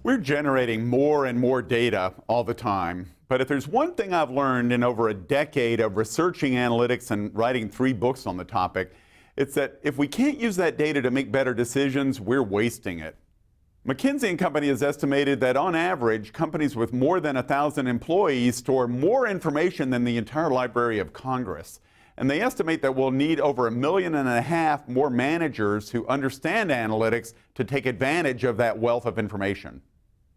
We're generating more and more data all the time. But if there's one thing I've learned in over a decade of researching analytics and writing 3 books on the topic, it's that if we can't use that data to make better decisions, we're wasting it. McKinsey & Company has estimated that on average, companies with more than 1,000 employees store more information than the entire Library of Congress. And they estimate that we'll need over 1.5 million more managers who understand analytics to take advantage of that wealth of information.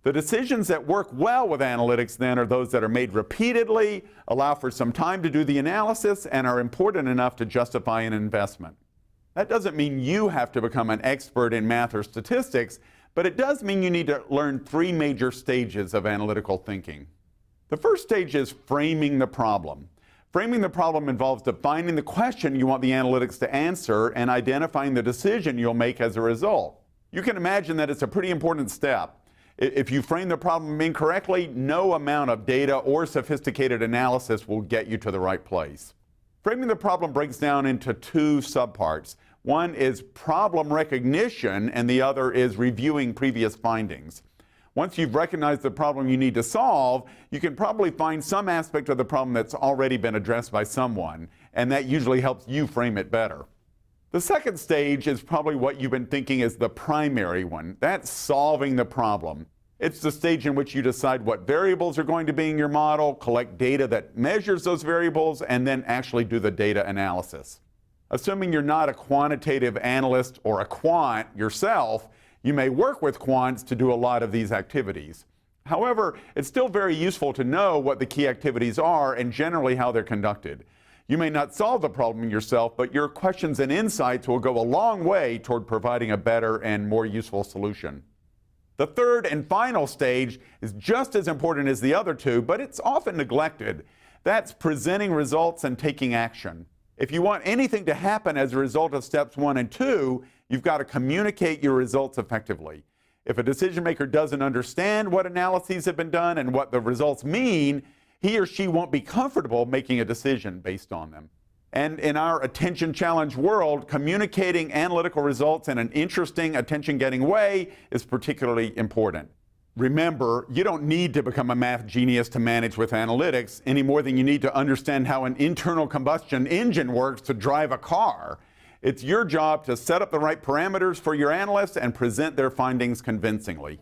The decisions that work well with analytics then are those that are made repeatedly, allow for some time to do the analysis, and are important enough to justify an investment. That doesn't mean you have to become an expert in math or statistics, but it does mean you need to learn 3 major stages of analytical thinking. The first stage is framing the problem. Framing the problem involves defining the question you want the analytics to answer and identifying the decision you'll make as a result. You can imagine that it's a pretty important step. If you frame the problem incorrectly, no amount of data or sophisticated analysis will get you to the right place. Framing the problem breaks down into 2 subparts. One is problem recognition, and the other is reviewing previous findings. Once you've recognized the problem you need to solve, you can probably find some aspect of the problem that's already been addressed by someone, and that usually helps you frame it better. The second stage is probably what you've been thinking is the primary one. That's solving the problem. It's the stage in which you decide what variables are going to be in your model, collect data that measures those variables, and then actually do the data analysis. Assuming you're not a quantitative analyst or a quant yourself, you may work with quants to do a lot of these activities. However, it's still very useful to know what the key activities are and generally how they're conducted. You may not solve the problem yourself, but your questions and insights will go a long way toward providing a better and more useful solution. The third and final stage is just as important as the other 2, but it's often neglected. That's presenting results and taking action. If you want anything to happen as a result of steps 1 and 2, you've got to communicate your results effectively. If a decision maker doesn't understand what analyses have been done and what the results mean, he or she won't be comfortable making a decision based on them. And in our attention challenge world, communicating analytical results in an interesting, attention-getting way is particularly important. Remember, you don't need to become a math genius to manage with analytics any more than you need to understand how an internal combustion engine works to drive a car. It's your job to set up the right parameters for your analysts and present their findings convincingly.